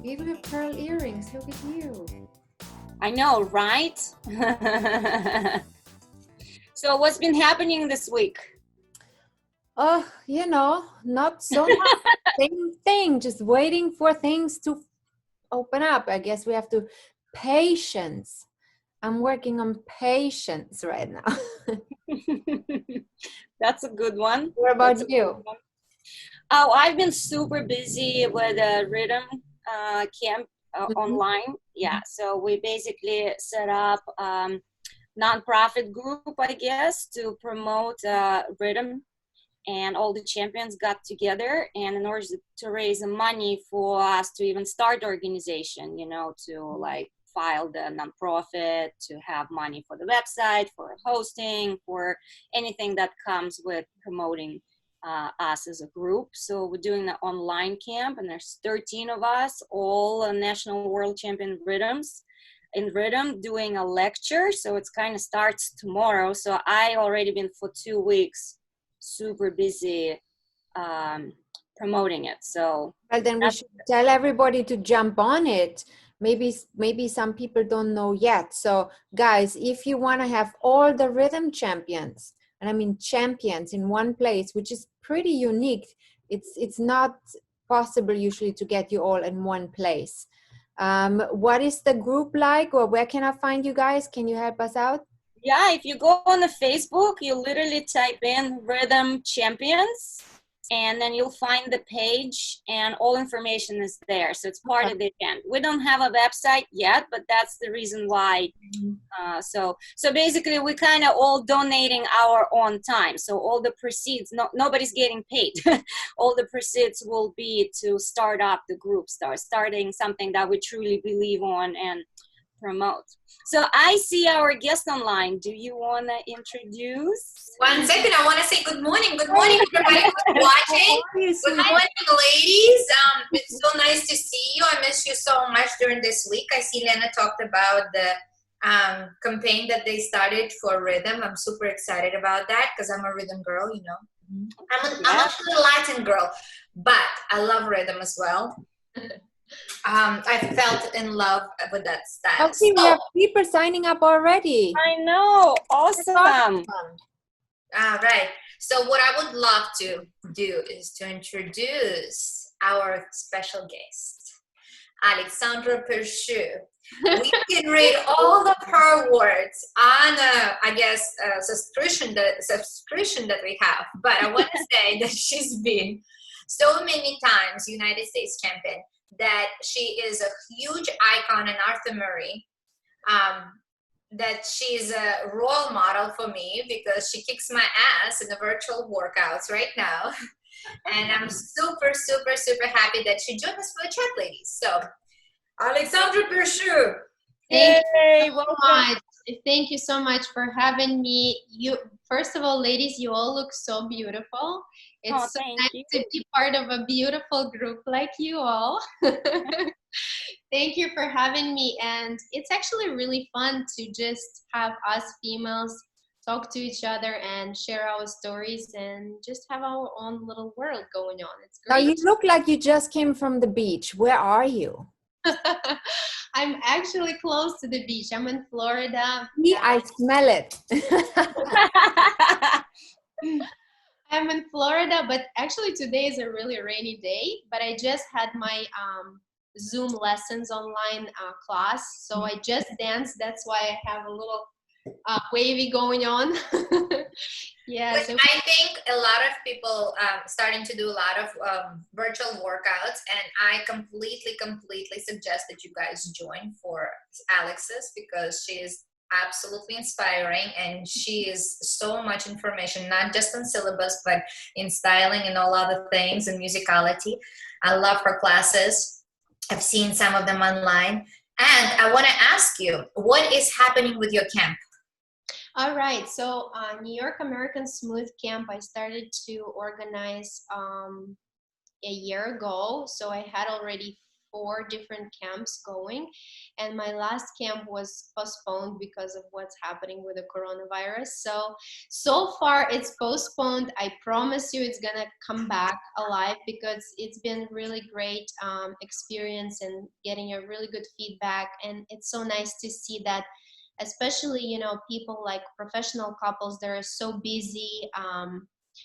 Even with pearl earrings, look at you. I know, right? So what's been happening this week? Oh, not so much. Same thing, just waiting for things to open up. I guess we have to patience. I'm working on patience right now. That's a good one. What about you? Oh, I've been super busy with a rhythm camp online. Yeah, so we basically set up nonprofit group, I guess, to promote rhythm, and all the champions got together, and in order to raise money for us to even start the organization, to like file the nonprofit, to have money for the website, for hosting, for anything that comes with promoting us as a group. So we're doing an online camp, and there's 13 of us, all national world champion rhythms in rhythm, doing a lecture. So it's kind of starts tomorrow. So I already been for 2 weeks super busy promoting it. So Well, then we should tell everybody to jump on it. Maybe some people don't know yet. So guys, if you want to have all the rhythm champions, and I mean champions in one place, which is pretty unique, it's not possible usually to get you all in one place. What is the group like, or where can I find you guys? Can you help us out? Yeah, if you go on the Facebook, you literally type in Rhythm Champions, and then you'll find the page, and all information is there. So it's part of the event. We don't have a website yet, but that's the reason why. So basically, we kind of all donating our own time. So all the proceeds, nobody's getting paid. All the proceeds will be to start up the group, starting something that we truly believe on and promote. So I see our guest online. Do you want to introduce? 1 second, I want to say good morning. Good morning, everybody who's watching. Good morning, ladies. It's so nice to see you. I missed you so much during this week. I see Lena talked about the campaign that they started for rhythm. I'm super excited about that because I'm a rhythm girl, I'm a Latin girl, but I love rhythm as well. I felt in love with that style. Okay, we have people signing up already. I know, awesome. All right. So what I would love to do is to introduce our special guest, Alexandra Perzhu. We can read all of her words on, subscription that we have. But I want to say that she's been so many times United States champion, that she is a huge icon in Arthur Murray, that she's a role model for me because she kicks my ass in the virtual workouts right now. And I'm super, super, super happy that she joined us for the chat, ladies. So, Alexandra Perzhu. Thank you so much for having me. First of all, ladies, you all look so beautiful. It's so nice to be part of a beautiful group like you all. Thank you for having me. And it's actually really fun to just have us females talk to each other and share our stories and just have our own little world going on. It's great. Now you look like you just came from the beach. Where are you? I'm actually close to the beach. I'm in Florida. I smell it. I'm in Florida, but actually today is a really rainy day, but I just had my Zoom lessons online class, so I just danced. That's why I have a little wavy going on. Yeah. So I think a lot of people starting to do a lot of virtual workouts, and I completely suggest that you guys join for Alex's, because she is absolutely inspiring, and she is so much information, not just on syllabus, but in styling and all other things, and musicality. I love her classes. I've seen some of them online, and I want to ask you, what is happening with your camp? All right, so New York American Smooth Camp I started to organize a year ago. So I had already 4 different camps going, and my last camp was postponed because of what's happening with the coronavirus. So far it's postponed. I promise you it's gonna come back alive, because it's been really great experience and getting a really good feedback. And it's so nice to see that, especially, you know, people like professional couples, they're so busy,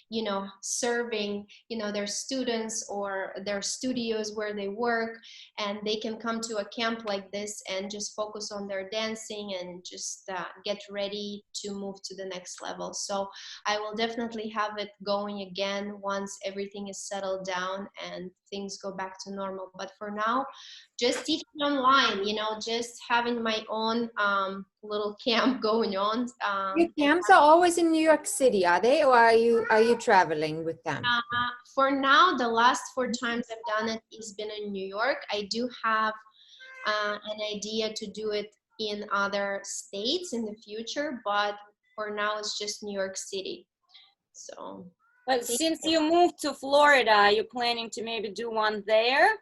you know, serving, you know, their students or their studios where they work, and they can come to a camp like this and just focus on their dancing and just get ready to move to the next level. So I will definitely have it going again once everything is settled down and things go back to normal. But for now, just teaching online, you know, just having my own little camp going on. Your camps are always in New York City, are they, or are you traveling with them? For now, the last 4 times I've done it has been in New York. I do have an idea to do it in other states in the future, but for now it's just New York City. So. But since you moved to Florida, are you planning to maybe do one there?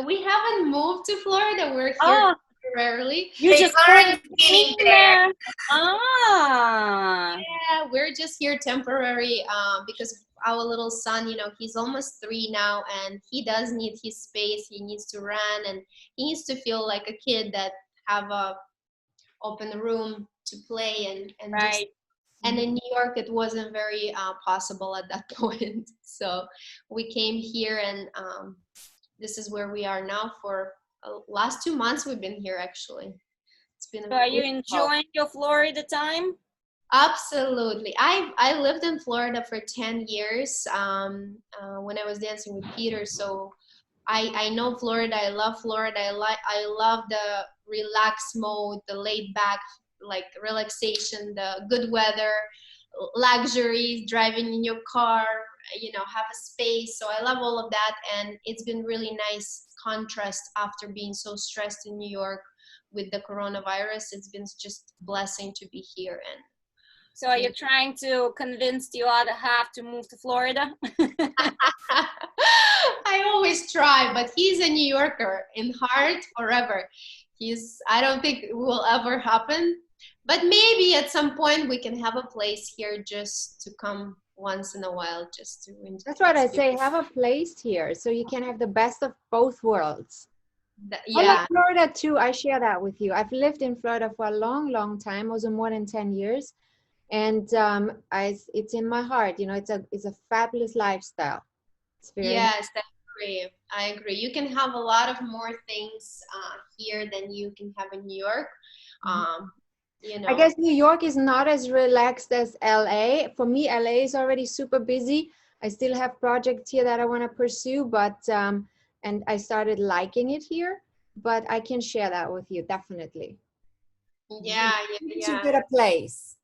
We haven't moved to Florida. We're here temporarily. You just quarantining there. Yeah, we're just here temporary because our little son, you know, he's almost 3 now, and he does need his space. He needs to run, and he needs to feel like a kid that have a open room to play and right. just, and in New York, it wasn't very possible at that point. So we came here, and this is where we are now. For last 2 months, we've been here actually. It's been. So are you enjoying your Florida time? Absolutely. I lived in Florida for 10 years when I was dancing with Peter. So I know Florida. I love Florida. I love the relaxed mode, the laid back, like relaxation, the good weather, luxury, driving in your car, you know, have a space. So I love all of that, and it's been really nice contrast after being so stressed in New York with the coronavirus. It's been just a blessing to be here. And so are you trying to convince the other half to move to Florida? I always try, but he's a New Yorker in heart forever. I don't think it will ever happen, but maybe at some point we can have a place here just to come once in a while, just to enjoy. That's what I say, have a place here so you can have the best of both worlds. Yeah. I love Florida too. I share that with you. I've lived in Florida for a long time, also more than 10 years. And it's in my heart, you know, it's a fabulous lifestyle. It's very yes, I agree. You can have a lot of more things here than you can have in New York. You know, I guess New York is not as relaxed as LA. For me, LA is already super busy. I still have projects here that I want to pursue, but and I started liking it here, but I can share that with you, definitely. Yeah. To get a place.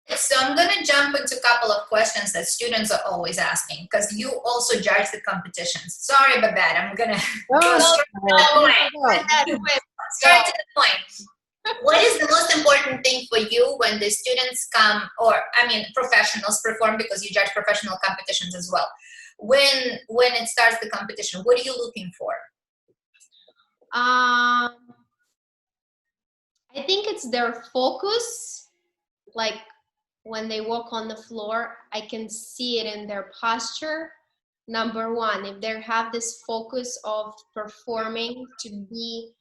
So I'm going to jump into a couple of questions that students are always asking, because you also judge the competitions. Sorry, Babette, I'm going to go straight to the point. What is the most important thing for you when the students come, or I mean professionals perform, because you judge professional competitions as well? When it starts the competition, what are you looking for? I think it's their focus. Like when they walk on the floor, I can see it in their posture. Number one, if they have this focus of performing to be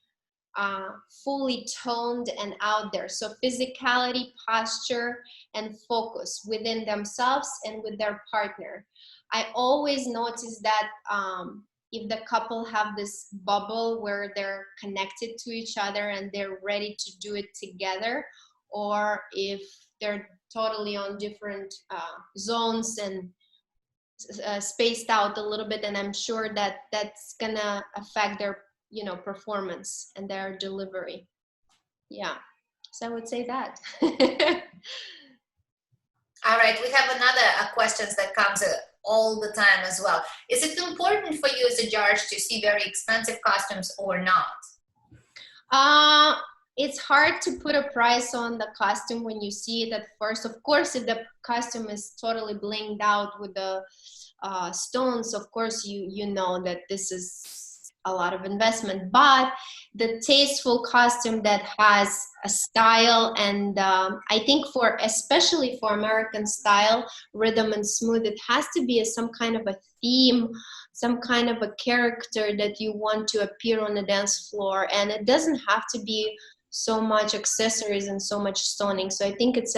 fully toned and out there. So physicality, posture, and focus within themselves and with their partner. I always notice that if the couple have this bubble where they're connected to each other and they're ready to do it together, or if they're totally on different zones and spaced out a little bit, and I'm sure that that's gonna affect their, you know, performance and their delivery. Yeah, so I would say that. All right, we have another questions that comes all the time as well. Is it important for you as a judge to see very expensive costumes or not? It's hard to put a price on the costume when you see it at first. Of course, if the costume is totally blinged out with the stones, of course you know that this is a lot of investment, but the tasteful costume that has a style, and I think especially for American style, rhythm and smooth, it has to be some kind of a theme, some kind of a character that you want to appear on the dance floor, and it doesn't have to be so much accessories and so much stoning. So I think it's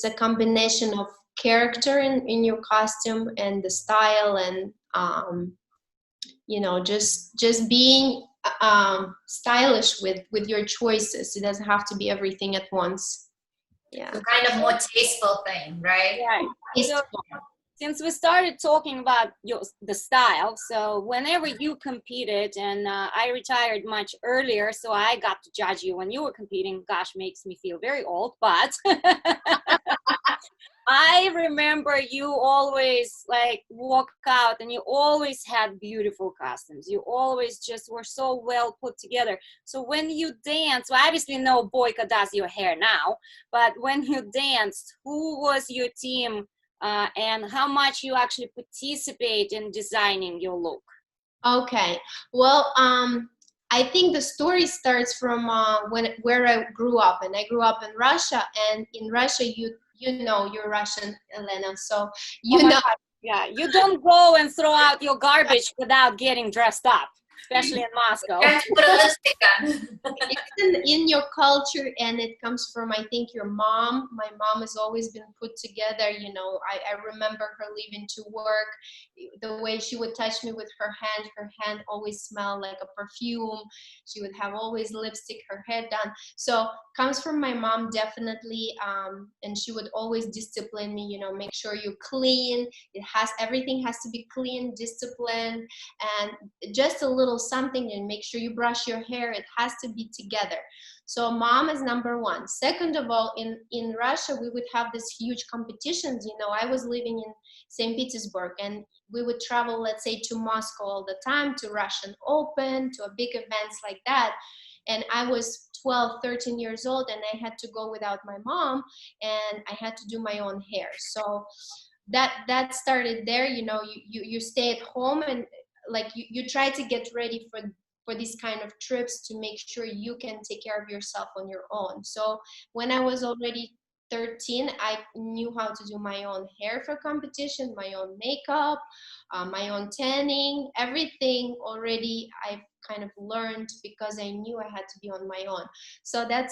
a combination of character in your costume and the style, and just being stylish with your choices. It doesn't have to be everything at once. Yeah. So kind of more tasteful thing, right? Right. So, since we started talking about the style, so whenever you competed, and I retired much earlier, so I got to judge you when you were competing. Gosh, makes me feel very old, but I remember you always like walk out and you always had beautiful costumes. You always just were so well put together. So when you dance, well, obviously no Boyka does your hair now, but when you danced, who was your team and how much you actually participate in designing your look? Okay, well, I think the story starts from where I grew up, and I grew up in Russia, and in Russia, you're Russian, Elena, so know. God. Yeah, you don't go and throw out your garbage without getting dressed up, especially in Moscow. You have to put a lipstick on. It's in your culture, and it comes from, I think, your mom. My mom has always been put together. I remember her leaving to work, the way she would touch me with her hand always smelled like a perfume. She would have always lipstick, her head done. So comes from my mom, definitely. And she would always discipline me, make sure you clean. Everything has to be clean, disciplined, and just a little something, and make sure you brush your hair. It has to be together. So mom is number one. Second of all, in Russia, we would have these huge competitions. I was living in St. Petersburg, and we would travel, let's say, to Moscow all the time, to Russian Open, to a big events like that. And I was 12, 13 years old, and I had to go without my mom, and I had to do my own hair. So that started there. You stay at home, and like you try to get ready for these kind of trips to make sure you can take care of yourself on your own. So when I was already 13, I knew how to do my own hair for competition, my own makeup, my own tanning, everything already I've kind of learned because I knew I had to be on my own. So that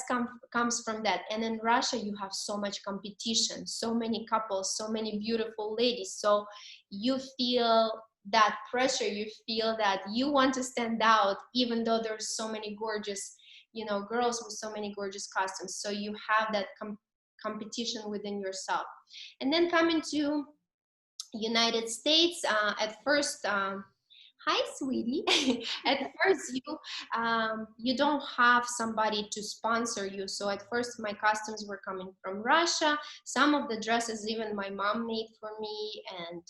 comes from that. And in Russia, you have so much competition, so many couples, so many beautiful ladies. So you feel that pressure, you feel that you want to stand out, even though there's so many gorgeous, girls with so many gorgeous costumes. So you have that competition within yourself. And then coming to United States, at first, hi sweetie. At first you don't have somebody to sponsor you. So at first my costumes were coming from Russia. Some of the dresses even my mom made for me, and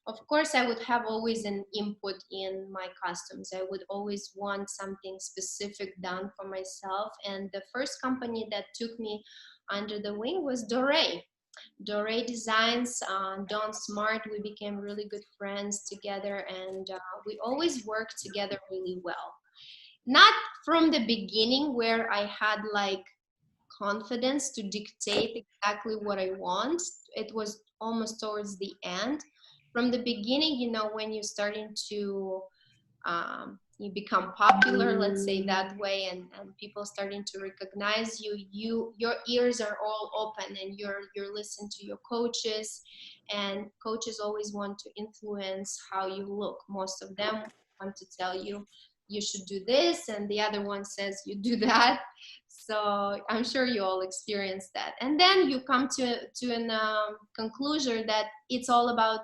of course I would have always an input in my costumes. I would always want something specific done for myself, and the first company that took me under the wing was Doré Designs, Don Smart. We became really good friends together, and we always worked together really well. Not from the beginning where I had like confidence to dictate exactly what I want. It was almost towards the end. From the beginning, when you're starting to you become popular, let's say that way, and people starting to recognize you, your ears are all open, and you're listening to your coaches, and coaches always want to influence how you look. Most of them want to tell you should do this, and the other one says you do that. So I'm sure you all experienced that, and then you come to a conclusion that it's all about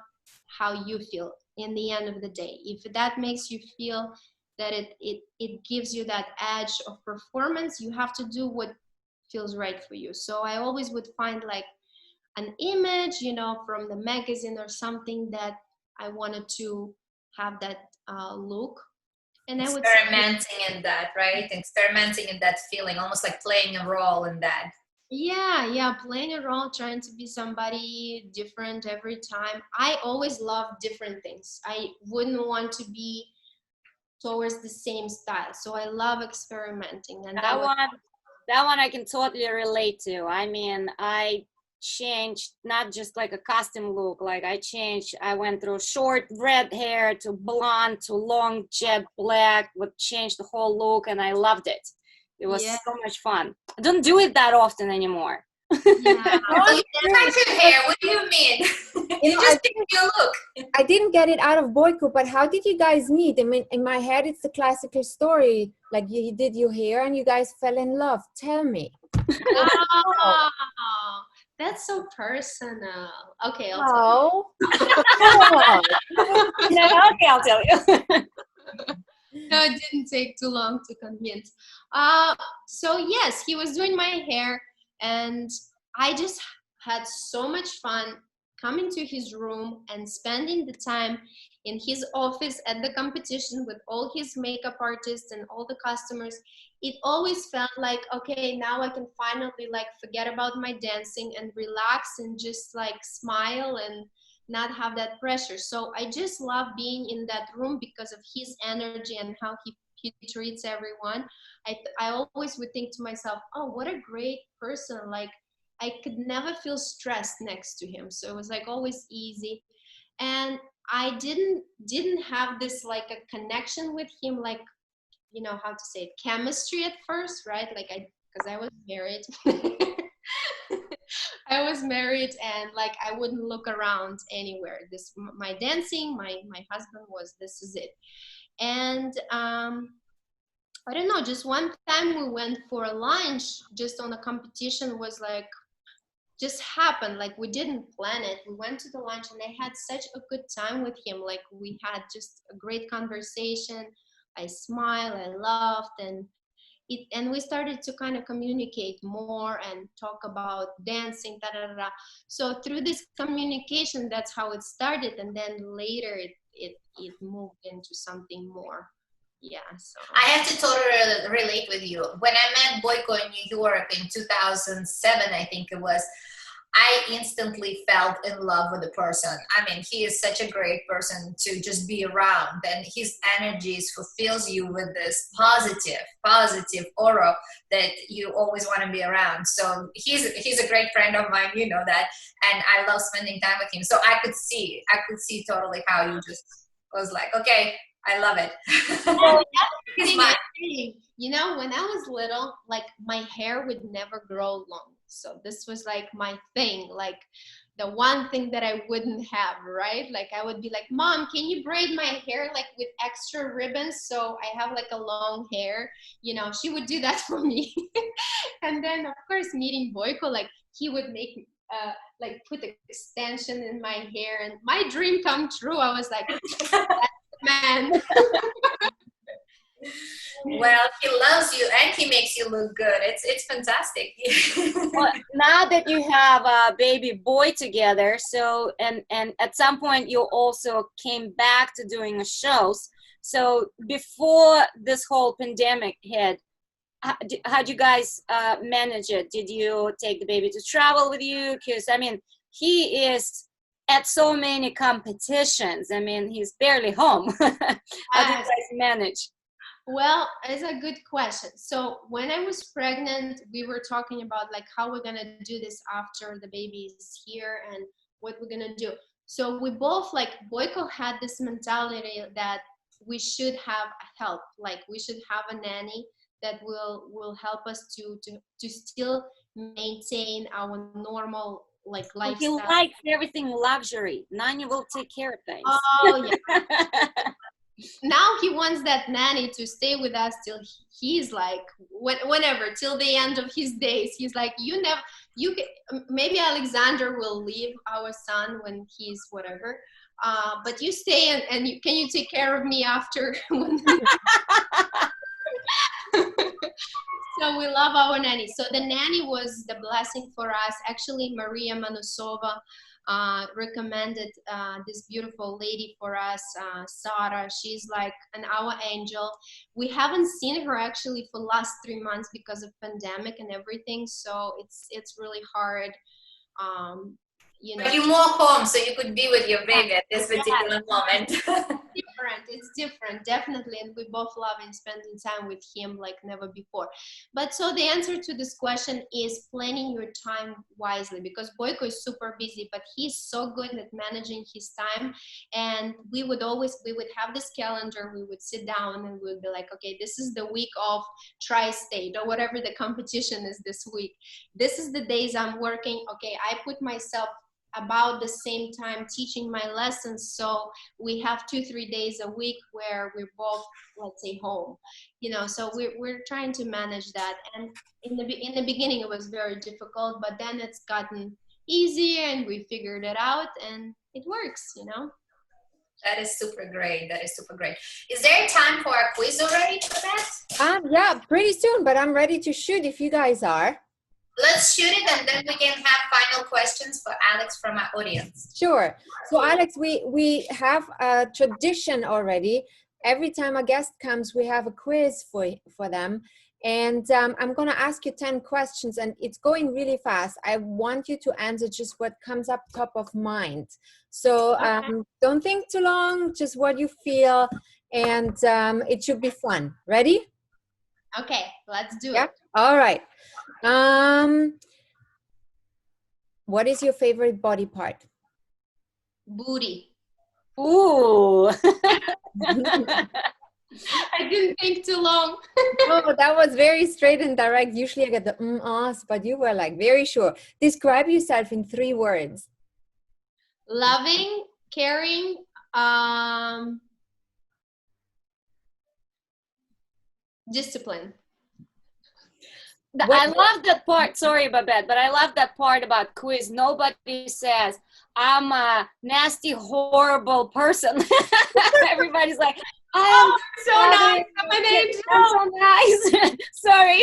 how you feel in the end of the day. If that makes you feel that it gives you that edge of performance, you have to do what feels right for you. So I always would find like an image, from the magazine or something that I wanted to have that look. And I would experimenting in that, right? Experimenting in that feeling, almost like playing a role in that. Yeah, playing a role, trying to be somebody different every time. I always loved different things. I wouldn't want to towards the same style. So I love experimenting, and that one I can totally relate to. I mean, I changed not just like a costume look, like I went through short red hair to blonde to long jet black, would change the whole look, and I loved it. It was so much fun. I don't do it that often anymore. Yeah. Attractive hair, what do you mean? You just pick your look. I didn't get it out of Boyko, but how did you guys meet? I mean, in my head, it's the classical story. Like you did your hair and you guys fell in love. Tell me. Oh, that's so personal. Okay, I'll tell you. Okay, I'll tell you. No, it didn't take too long to convince. So yes, he was doing my hair, and I just had so much fun coming to his room and spending the time in his office at the competition with all his makeup artists and all the customers. It always felt like, okay, now I can finally like forget about my dancing and relax and just like smile and not have that pressure. So I just love being in that room because of his energy and how he treats everyone. I always would think to myself, oh, what a great person. Like I could never feel stressed next to him. So it was like always easy. And I didn't have this like a connection with him, like, you know, how to say it, chemistry at first, right? Like because I was married. I was married, and like I wouldn't look around anywhere. This my dancing, my husband was, this is it. And I don't know, just one time we went for a lunch just on a competition, was like just happened, like we didn't plan it. We went to the lunch and I had such a good time with him. Like we had just a great conversation. I smiled, I laughed, and we started to kind of communicate more and talk about dancing, da, da, da, da. So through this communication, that's how it started, and then later it moved into something more. Yeah, so I have to totally relate with you. When I met Boyko in New York in 2007, I think it was, I instantly fell in love with the person. I mean, he is such a great person to just be around, and his energies fulfills you with this positive aura that you always want to be around. So he's a great friend of mine, you know that, and I love spending time with him. So I could see totally how you just was like, okay, I love it. You know, when I was little, like my hair would never grow long. So this was like my thing, like the one thing that I wouldn't have, right? Like I would be like, Mom, can you braid my hair like with extra ribbons so I have like a long hair? You know, she would do that for me. And then of course meeting Boyko, like he would make like put extension in my hair, and my dream come true. I was like, man. Well, he loves you and he makes you look good. It's fantastic. Well, now that you have a baby boy together, so and at some point you also came back to doing shows. So before this whole pandemic hit, how do you guys manage it? Did you take the baby to travel with you? Because I mean, he is at so many competitions. I mean, he's barely home. How do you guys manage? Well, it's a good question. So when I was pregnant, we were talking about like how we're gonna do this after the baby is here and what we're gonna do. So we both, like Boyko had this mentality that we should have help, like we should have a nanny that will help us to still maintain our normal like lifestyle. He likes everything luxury. Nanny will take care of things. Oh yeah. Now he wants that nanny to stay with us till he's like whenever, till the end of his days. He's like, maybe Alexander will leave our son when he's whatever, but you stay and can you take care of me after? So we love our nanny. So the nanny was the blessing for us. Actually, Maria Manusova recommended this beautiful lady for us, Sarah. She's like our angel. We haven't seen her actually for the last 3 months because of pandemic and everything. So it's really hard. You know, but you're more home, so you could be with your baby at this particular moment. It's different, definitely. And we both love spending time with him like never before. But so the answer to this question is planning your time wisely, because Boyko is super busy, but he's so good at managing his time. And we would have this calendar, we would sit down and we would be like, okay, this is the week of tri-state or whatever the competition is this week. This is the days I'm working. Okay, I put myself about the same time teaching my lessons, so we have 2-3 days a week where we're both, let's say, home, so we're trying to manage that. And in the beginning it was very difficult, but then it's gotten easier and we figured it out and it works. That is super great. That is super great. Is there time for a quiz already for that? Yeah, pretty soon, but I'm ready to shoot if you guys are. Let's shoot it, and then we can have final questions for Alex from our audience. Sure. So Alex, we have a tradition already. Every time a guest comes, we have a quiz for them. And I'm going to ask you 10 questions, and it's going really fast. I want you to answer just what comes up top of mind. So don't think too long, just what you feel, and it should be fun. Ready? Okay, let's do it. All right. What is your favorite body part? Booty. Ooh. I didn't think too long. Oh, that was very straight and direct. Usually I get the ahs, but you were like very sure. Describe yourself in 3 words. Loving, caring, discipline. I love that part. Sorry, Babette, but I love that part about quiz. Nobody says, I'm a nasty, horrible person. Everybody's like, I'm so nice. I'm so nice. Sorry.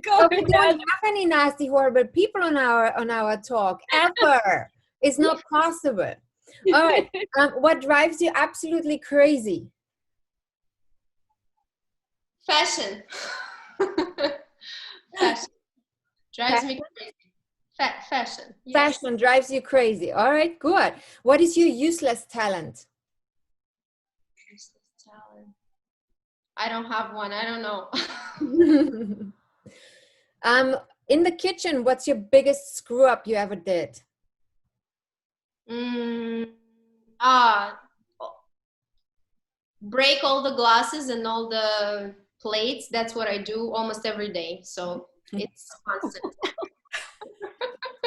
Go We don't have any nasty, horrible people on our talk ever. It's not possible. All right. What drives you absolutely crazy? Fashion. Fashion drives me crazy. Fashion. Yes. Fashion drives you crazy. All right, good. What is your useless talent? Useless talent. I don't have one. I don't know. In the kitchen, what's your biggest screw up you ever did? Break all the glasses and all the plates. That's what I do almost every day, so it's constant.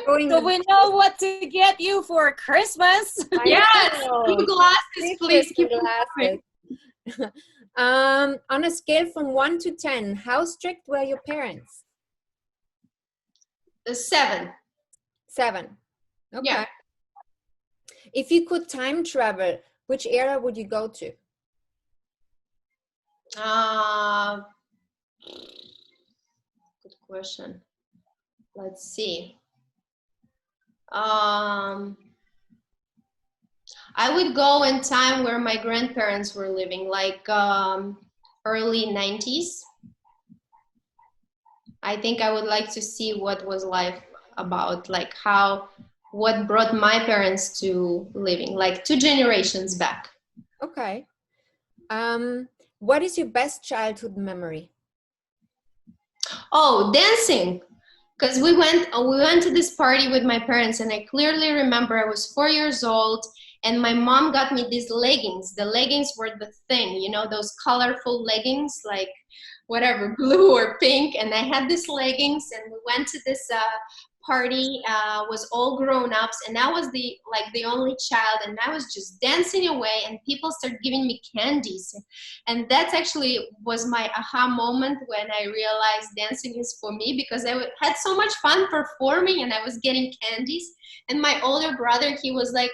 So we know what to get you for Christmas. Yes, new glasses, please. Keep glasses. On a scale from 1 to 10, how strict were your parents? 7. 7. Okay. Yeah. If you could time travel, which era would you go to? Good question. Let's see. I would go in time where my grandparents were living, like early 90s. I think I would like to see what was life about, like what brought my parents to living, like 2 generations back. Okay. What is your best childhood memory? Oh, dancing. Because we went to this party with my parents, and I clearly remember I was 4 years old, and my mom got me these leggings. The leggings were the thing, those colorful leggings, like whatever, blue or pink. And I had these leggings, and we went to this party, was all grown-ups, and I was the only child, and I was just dancing away, and people started giving me candies. And that actually was my aha moment when I realized dancing is for me, because I had so much fun performing and I was getting candies. And my older brother, he was like,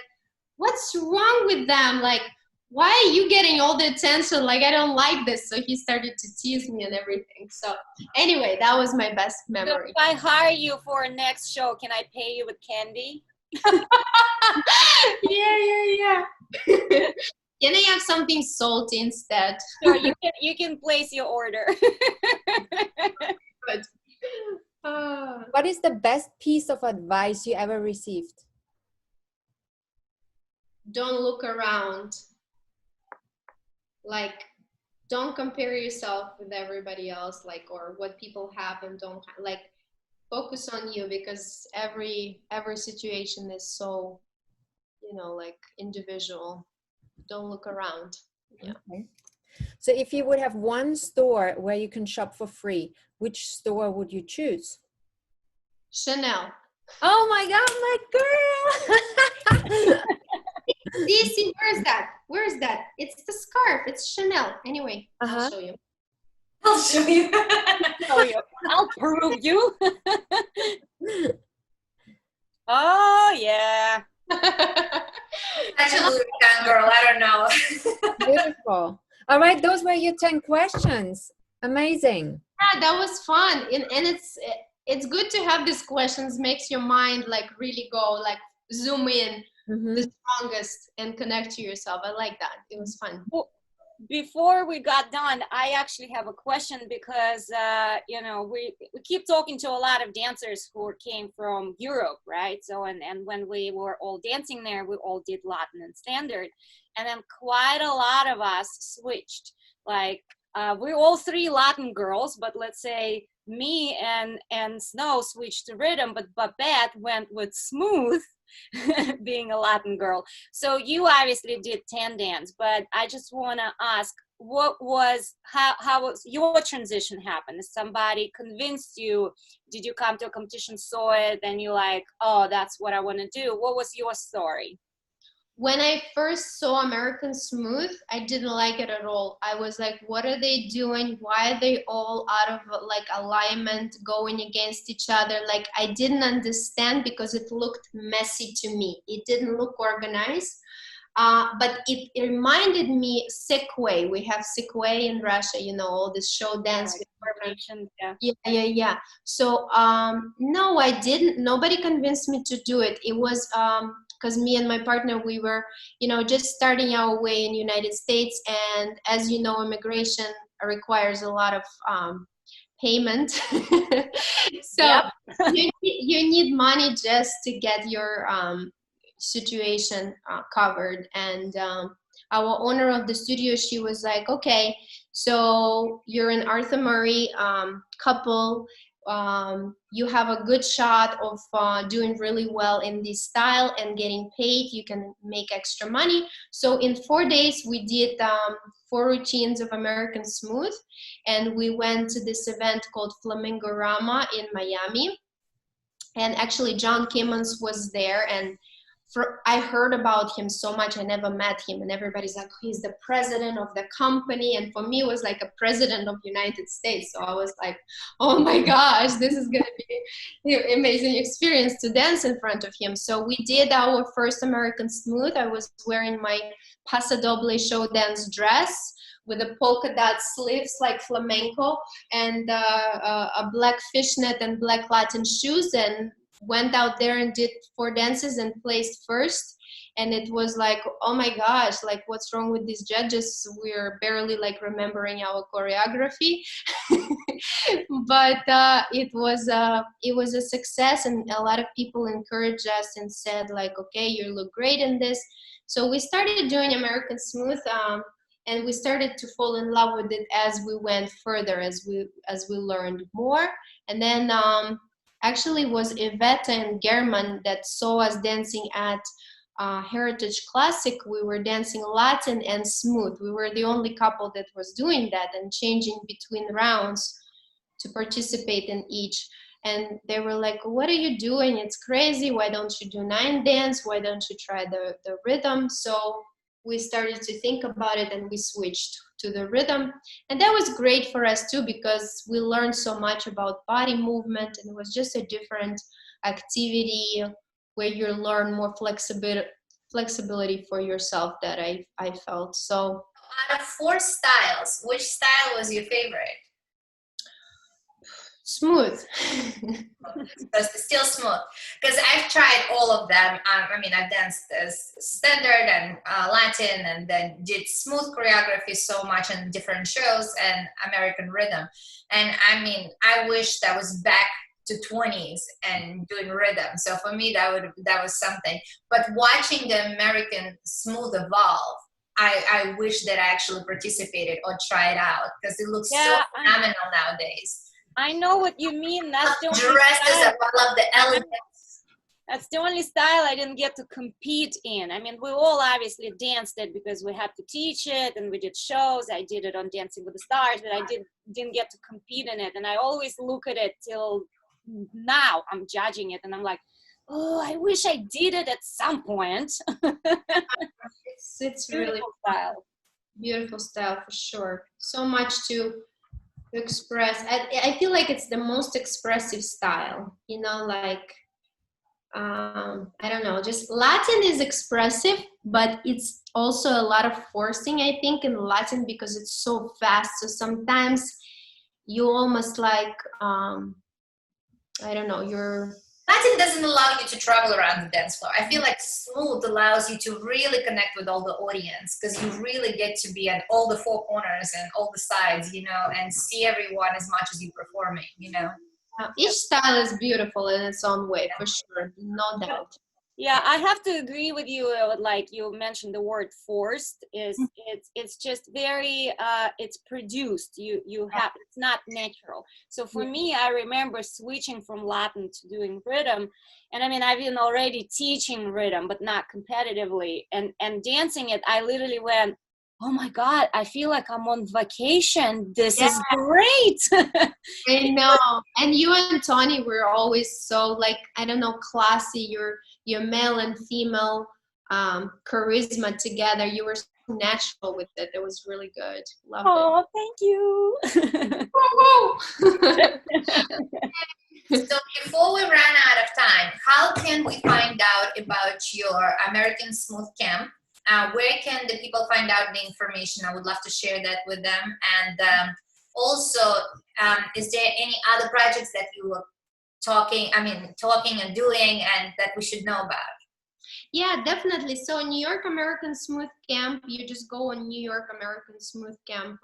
what's wrong with them? Like, why are you getting all the attention? Like, I don't like this. So he started to tease me and everything. So anyway, that was my best memory. So if I hire you for a next show, can I pay you with candy? Yeah. Can I have something salty instead? Sure, you can place your order. Good. What is the best piece of advice you ever received? Don't look around. like, don't compare yourself with everybody else, like, or what people have and don't like, focus on you, because every situation is so, you know, like, individual. Don't look around. Yeah. Okay. So if you would have one store where you can shop for free, which store would you choose? Chanel. Oh my God, my girl. See, where's that? Where's that? It's the scarf. It's Chanel. Anyway, I'll show you. I'll show you. I'll prove you. Oh, yeah. Such a Louis Vuitton girl. I don't know. Beautiful. All right, those were your 10 questions. Amazing. Yeah, that was fun. And it's good to have these questions. Makes your mind like really go, like zoom in the strongest and connect to yourself. I like that. It was fun. Well, before we got done, I actually have a question, because you know, we keep talking to a lot of dancers who came from Europe, right? So and when we were all dancing there, we all did Latin and standard, and then quite a lot of us switched. Like we're all three Latin girls, but let's say me and Snow switched to rhythm, but Babette went with smooth. Being a Latin girl. So you obviously did 10 dance, but I just want to ask, how was your transition happen? Somebody convinced you? Did you come to a competition, saw it, and you're like, oh, that's what I want to do? What was your story? When I first saw American Smooth, I didn't like it at all. I was like, what are they doing? Why are they all out of like alignment, going against each other? Like, I didn't understand, because it looked messy to me. It didn't look organized. But it reminded me Sekway. We have Sekway in Russia, you know, all this show dance. Yeah. So no, I didn't. Nobody convinced me to do it. It was because me and my partner, we were, you know, just starting our way in the United States. And as you know, immigration requires a lot of payment. So yep. you need money just to get your situation covered. And our owner of the studio, she was like, okay, so you're an Arthur Murray couple, you have a good shot of doing really well in this style and getting paid, you can make extra money. So in 4 days we did 4 routines of American Smooth, and we went to this event called Flamingo Rama in Miami. And actually John Kimmons was there, and I heard about him so much. I never met him, and everybody's like, he's the president of the company. And for me, it was like a president of the United States. So I was like, oh my gosh, this is going to be an amazing experience to dance in front of him. So we did our first American Smooth. I was wearing my Paso Doble show dance dress with a polka dot sleeves like flamenco, and a black fishnet and black Latin shoes, and went out there and did 4 dances and placed first. And it was like, oh my gosh, like, what's wrong with these judges? We're barely like remembering our choreography. But it was a success, and a lot of people encouraged us and said like, okay, you look great in this. So we started doing American Smooth, and we started to fall in love with it as we went further, as we learned more. And then actually was Yvette and German that saw us dancing at Heritage Classic. We were dancing Latin and Smooth. We were the only couple that was doing that and changing between rounds to participate in each. And they were like, what are you doing? It's crazy. Why don't you do 9 dance? Why don't you try the rhythm? So we started to think about it, and we switched to the rhythm. And that was great for us too, because we learned so much about body movement, and it was just a different activity where you learn more flexibility for yourself, that I felt. So out of 4 styles, which style was your favorite? Smooth. Still smooth, because I've tried all of them. I mean, I've danced as standard and Latin, and then did smooth choreography so much in different shows, and American rhythm. And I mean, I wish that was back to 20s and doing rhythm. So for me, that was something. But watching the American Smooth evolve, I wish that I actually participated or tried out because it looks so phenomenal nowadays. I know what you mean. That's the only dresses style. up. I love the elegance. That's the only style I didn't get to compete in. I mean, we all obviously danced it because we had to teach it, and we did shows. I did it on Dancing with the Stars, but I didn't get to compete in it. And I always look at it till now. I'm judging it, and I'm like, oh, I wish I did it at some point. It's really beautiful style for sure. So much to express. I feel like it's the most expressive style, you know, like I don't know, just Latin is expressive, but it's also a lot of forcing, I think, in Latin because it's so fast. So sometimes you almost like I don't know, Latin doesn't allow you to travel around the dance floor. I feel like smooth allows you to really connect with all the audience because you really get to be at all the four corners and all the sides, you know, and see everyone as much as you're performing, you know. Each style is beautiful in its own way, for sure, no doubt. Yeah, I have to agree with you. Like you mentioned, the word "forced" it's just very it's produced. You have, it's not natural. So for me, I remember switching from Latin to doing rhythm, and I mean I've been already teaching rhythm, but not competitively, and dancing it. I literally went, oh my God, I feel like I'm on vacation. This is great. I know. And you and Tony were always so, like, I don't know, classy. Your male and female charisma together. You were so natural with it. It was really good. Loved it. Thank you. So before we run out of time, how can we find out about your American Smooth Camp? Where can the people find out the information? I would love to share that with them. And also, is there any other projects that you were talking and doing and that we should know about? Yeah, definitely. So New York American Smooth Camp, you just go on New York American Smooth Camp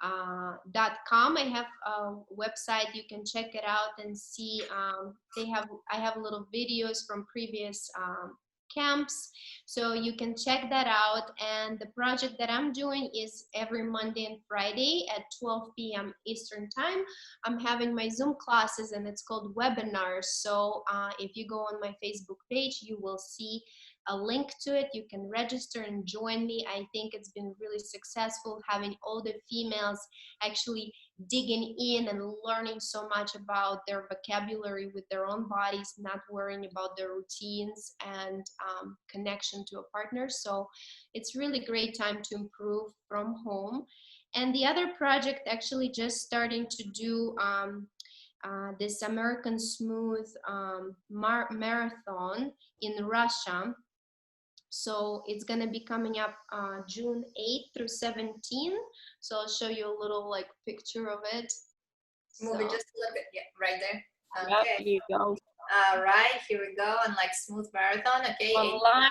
.com. I have a website. You can check it out and see. I have little videos from previous camps, so you can check that out. And the project that I'm doing is every Monday and Friday at 12 p.m. Eastern time. I'm having my Zoom classes, and it's called webinars. So if you go on my Facebook page, you will see a link to it. You can register and join me. I think it's been really successful having all the females actually digging in and learning so much about their vocabulary with their own bodies, not worrying about their routines and connection to a partner. So it's really great time to improve from home. And the other project, actually just starting to do this American Smooth marathon in Russia. So it's going to be coming up June 8th through 17. So I'll show you a little like picture of it. Move it just a little bit. Yeah, right there. Okay. Yep, here you go. All right, here we go. And like smooth marathon. Okay. Marathon.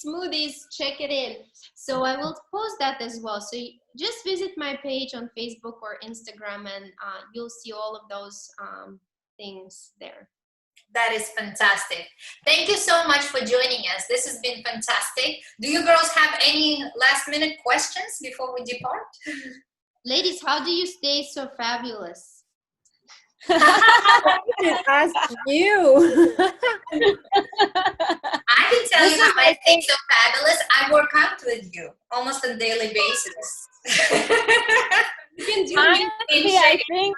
Smoothies, check it in. So I will post that as well. So just visit my page on Facebook or Instagram, and you'll see all of those things there. That is fantastic. Thank you so much for joining us. This has been fantastic. Do you girls have any last minute questions before we depart? Ladies, how do you stay so fabulous? I ask you. I can tell you how I stay so fabulous. I work out with you almost on a daily basis. You can do I think.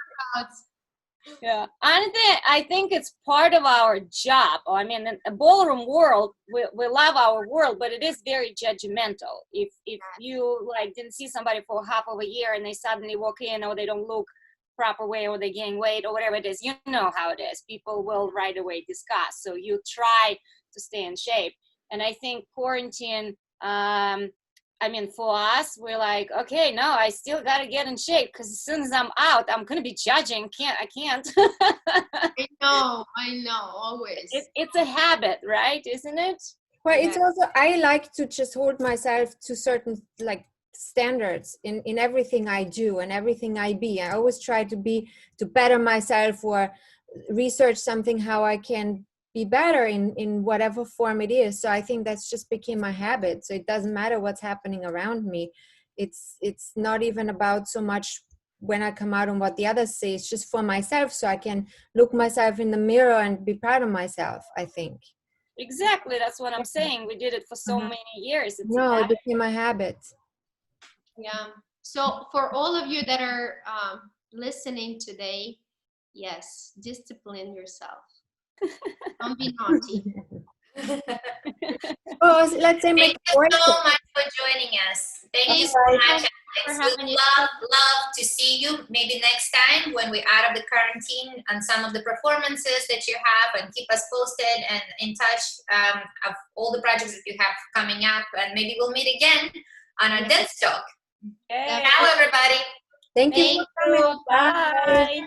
Yeah, I think it's part of our job. I mean, in the ballroom world, we love our world, but it is very judgmental. If you like didn't see somebody for half of a year and they suddenly walk in, or they don't look proper way, or they gain weight, or whatever it is, you know how it is. People will right away discuss. So you try to stay in shape. And I think quarantine, I mean, for us, we're like, okay, no, I still got to get in shape, because as soon as I'm out, I'm going to be judging. I can't. I know, always. It's a habit, right? Isn't it? Well, it's also, I like to just hold myself to certain like standards in everything I do and everything I be. I always try to better myself or research something, how I can be better in whatever form it is. So I think that's just became a habit. So it doesn't matter what's happening around me. It's not even about so much when I come out on what the others say. It's just for myself, so I can look myself in the mirror and be proud of myself, I think. Exactly, that's what I'm saying. We did it for so many years. It's No, it became a habit. Yeah. So for all of you that are listening today, yes, discipline yourself. Don't be naughty. Oh, let's say Thank you so much for joining us. Thank you so much, Alex. We love to see you maybe next time when we're out of the quarantine and some of the performances that you have, and keep us posted and in touch of all the projects that you have coming up, and maybe we'll meet again on our dance talk. Hey. Ciao, everybody. Thank you. Bye.